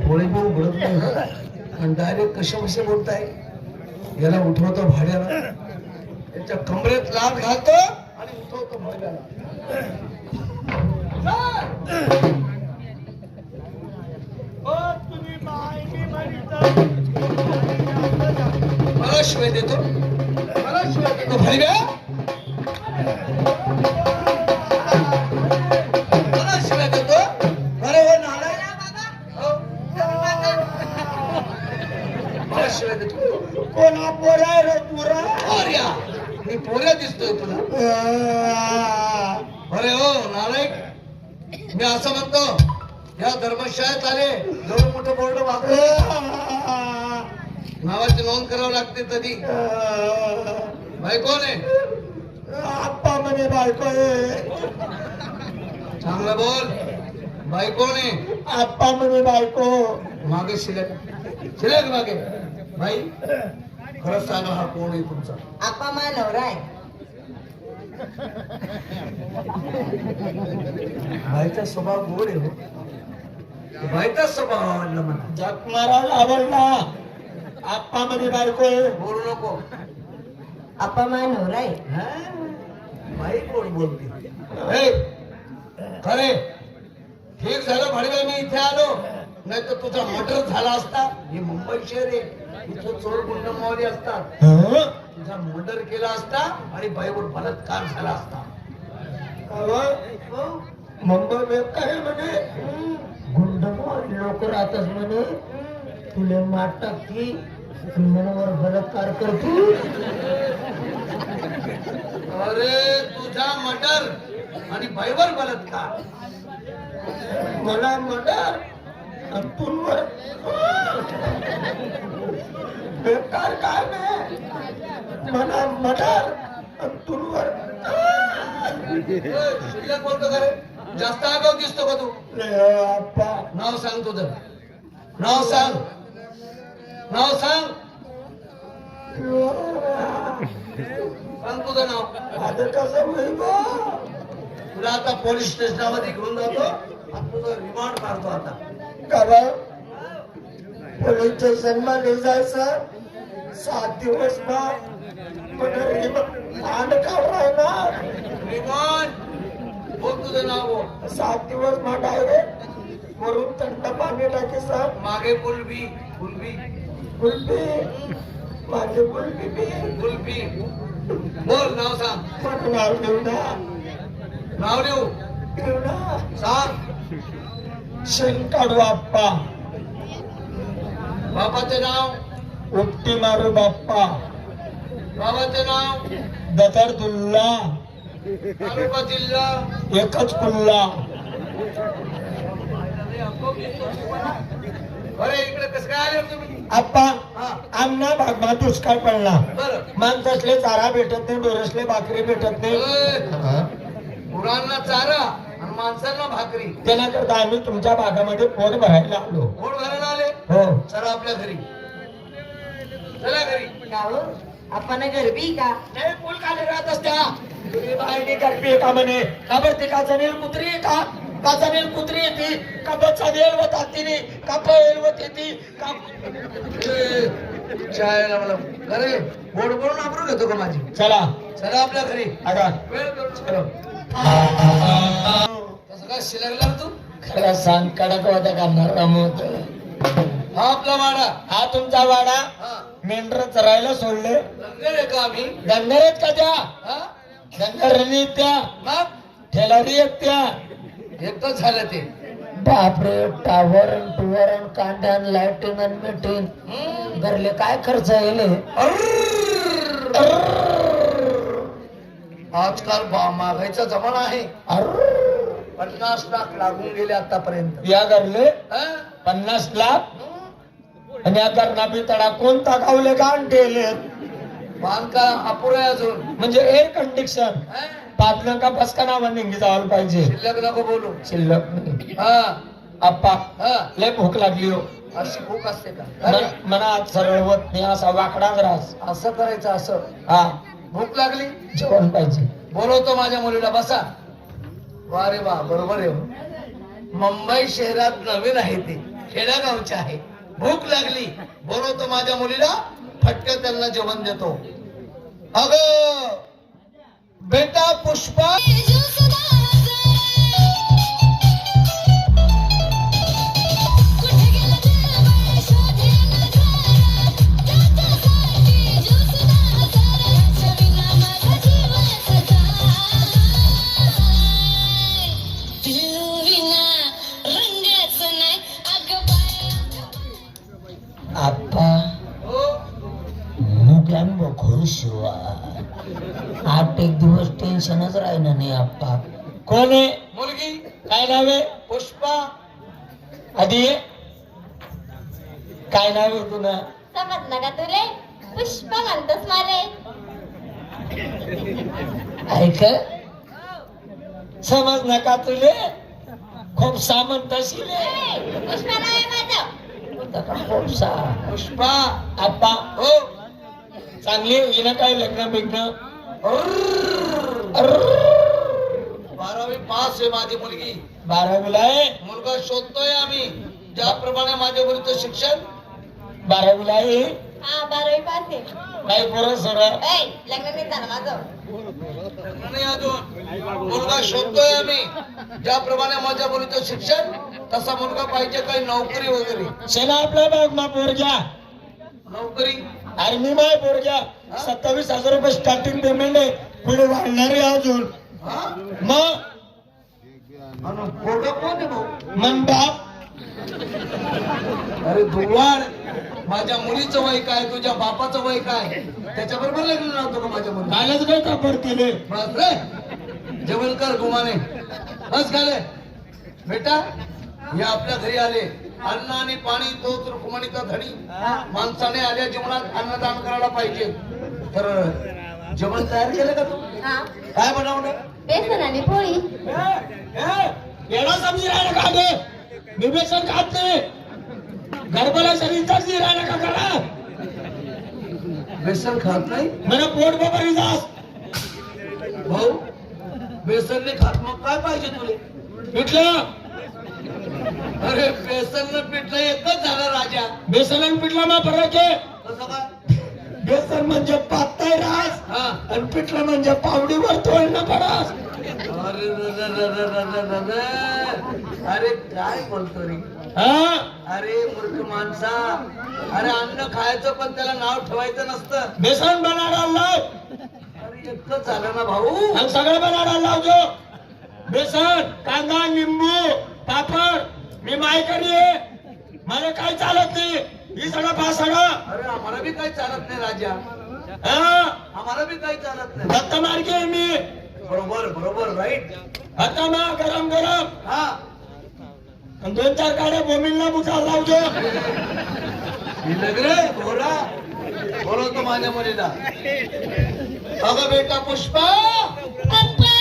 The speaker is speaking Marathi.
डोळे पण उघडत नाही आणि डायरेक्ट कशा कसे बोलताय. याला उठवतो भाड्याला, त्याच्या कमरेत लाट घालतो आणि उठवतो भाड्याला. मला शिवाय देतो, मला शिवाय देतो भाड्या, मला शिवाय देतो. अरे हो नालाय, मला शिवाय देतो. कोणा पोरा रे पोरा? पोऱ्या, मी पोऱ्या दिसतोय तुला? अरे हो नालायक, मी असं म्हणतो, या धर्मशाळेत आले जवळ मोठं बोर्ड वापरू, नावाची नोंद करावं लागते. तरी बायको ने आप्पा म्हणे, बायको चांगलं बोल. बायको ने आप्पा म्हणे, बायको मागे शिलक शिलक मागे. बाई खरं सांगा, हा कोण आहे तुमचा? आप्पा माझा नवरा आहे. बाईचा स्वभाव गोड आहे हो. बाईचा स्वभाव आवडला मला. जग मारायला आवडला. आप्पा मध्ये बायको बोलू नको. आप्पा माझा नवरा आहे. बाई कोण बोलते? खरे ठीक झालं भाडवे, मी इथे आलो, नाही तर तुझा मर्डर झाला असता. हे मुंबई शहर आहे, इथं चोर गुंड मावली असतात. तुझा मर्डर केला असता आणि बाईवर बलात्कार झाला असता. मुंबई काय म्हणे, गुंड मावली लोक राहतात म्हणे, तुले मारतात की मनावर बलात्कार करतो. अरे तुझा मर्डर आणि बाईवर बलात्कार, मला मर्डर तुमवर बेकार काय नाही. मला मर्डर तुमवर शिल्लक बोलतो का रे? जास्त आगाऊ दिसतो का तू? नाव सांग तुझं, नाव सांग, नाव सांग, सांग तुझं नाव. आता कसं तुला आता पोलीस स्टेशनमध्ये घेऊन जातो, तुझं रिमांड काढतो. आता कारण पोलीस स्टेशनला नाही जायचं, 7 दिवस रिमांड काढणार. रिमांड बोल तुझं नाव बोल. 7 दिवस मग डायरेक्ट वरून थंड पाणी टाके सर. मागे कुलबी कुलबी कुलबी माझे कुलबी कुलबी बोल. नाव सांग. नाव देऊ ना, नाव देऊ ना, सांग. शेण काढू आप्पा. बापाचे नाव उपटी मारू बाप्पा. बाबाचे नाव दतरदुल्ला. तालुका जिल्हा एकच कुल्ला. अरे इकडे कसं काय आले तुम्ही? आप्पा आमना भागमा दुष्काळ पडला. माणसासले चारा भेटत नाही, डोरसले भाकरी भेटत नाही. गुरांना चारा आणि माणसांना भाकरी, त्याच्याकरता आम्ही तुमच्या भागामध्ये पोट भरायला आलो. पोट भरायला आले? हो. चला आपल्या घरी, चला घरी. आपण गरबी का नाही? पोल खाली राहत असत्या बाहेर गरबी का म्हणे? का बरं ते काचनेल कुत्री का? काचनेल कुत्री येते का? बचानेल व तातीने का? पळेल व तेती का? चायला मला अरे बोड बोलून आबरू घेतो का माझी? चला चला आपल्या घरी. अगा वेळ करू. चलो. कसं काय शिलगला तू? खरा सांग, कडक होता करणार होत. हा आपला वाडा. हा तुमचा वाडा. मेंढर चरायला सोडले. दंगर आहे का आम्ही? दंगर आहेत का त्या? दंगरणी त्या मग ठेलारी आहेत त्या. एकच झालं ते. बापरे, टावर टुवर कांड्यान लाईटिंग आणि मीटिंग घरले काय खर्च येले. आजकाल महागाईचा जमाना आहे. 50 लाख लागून गेले आतापर्यंत या घरले. 50 लाख आणि या घरना बी तडा कोणता गावले गाण ठेवले. बांधकाम अपुरे अजून, म्हणजे एअर कंडिक्शन. पातलं का बस का नावा निघी जायला पाहिजे. शिल्लक नको बोलू. शिल्लक नाही. आप्पा लय भूक लागली हो. अशी भूक असते का? मनात सरळ होत नाही असा वाकडाच रास. असं करायचं असं. हा भूक लागली जेवण पाहिजे. बोलवतो माझ्या मुलीला, बसा. वा रे वा, बरोबर आहे. मुंबई शहरात नवीन आहे ते, खेड्यागावचे आहे. भूक लागली, बोलवतो माझ्या मुलीला, फटक्यात त्यांना जेवण देतो. अग बेटा पुष्पा, आप्पा हो मुक्यान खुश हुआ. 8 एक दिवस टेन्शनच राहिलं नाही आप्पा. कोण आहे? मुलगी काय नाव आहे? पुष्पा. आधी ये. काय नाव आहे तुला? समजलं का तुले? पुष्पा म्हणतोस मारे. ऐक समज नका तुले, खूप सामंत शिले. पुष्पा नाव आहे माझं. खूप सा पुष्पा आप्पा हो. चांगली हिनं काय लग्न बिग्न? 12वी पास आहे माझी मुलगी. 12वीला आहे. मुलगा शोधतोय आम्ही, ज्याप्रमाणे माझ्या मुलीचं शिक्षण. 12वीला आहे. हा 12वी पास आहे. काही पोरं सोर ऐ, लग्न नाही झालं माझं. लग्न नाही अजून. मुलगा शोधतोय आम्ही, ज्याप्रमाणे माझ्या मुलीचं शिक्षण, तसा मुलगा पाहिजे. काही नोकरी वगैरे. सेना आपला बाग मा पोरग्या. नोकरी आर्मी माय पोरग्या. 27,000 रुपये स्टार्टिंग पेमेंट आहे. पुढे वाढणार आहे अजून. हा? मग आणि पोरगा कोण आहे भाऊ? मन बाप. अरे दुर्वाड, माझ्या मुलीचं वय काय, तुझ्या बापाचं वय काय, त्याच्याबरोबर लग्न नव्हतं का माझ्या मुली? कालच काय कापड केले. बस रे, जेवण कर गुमाने. बस झाले. बेटा हे आपल्या घरी आले, अन्न आणि पाणी तोच रुक्मिणीचा धणी. माणसाने आल्या जेवणात अन्नदान करायला पाहिजे. तर जेवण तयार केलं का तू? हा काय बनवलं? बेसन आणि पोळी. येणं समजी राहिलं का गे? मी बेसन खात नाही. गरबाला शरीरचाच नाही राहिला का करा? बेसन खात नाही मला पोट बाबा जास. भाऊ. बेसन नाही खात, मग काय पाहिजे तुले? पिठलं. अरे बेसन पिठलं एकच झालं राजा. बेसन आणि पिठला मा फरक आहे. कसं काय? बेसन म्हणजे पातळ रास हा. आणि पिठलं म्हणजे पावडीवर तोडणं पडास. अरे अरे काय बोलतो रे? हा अरे मूर्ख माणसा, अरे अन्न खायचं पण त्याला नाव ठेवायचं नसतं. बेसन बनाडा लाव अरे एकच झालं ना भाऊ. आणि सगळं बनाडा लावजो. बेसन, कांदा, लिंबू, पापड. मी मायकरी आहे, मला काय चालत नाही. ही सगळं पासगळं. अरे आम्हाला बी काही चालत नाही राजा. हा आम्हाला बी काही चालत नाही. दत्त मार्गी आहे मी. बरोबर बरोबर, राईट. आता मा गरम गरम हा. आणि 2-4 गाड्या बोमिलला बुचा लावजो. रे घोडा बोलवतो माझ्या मुलीला. अगं बेटा पुष्पा,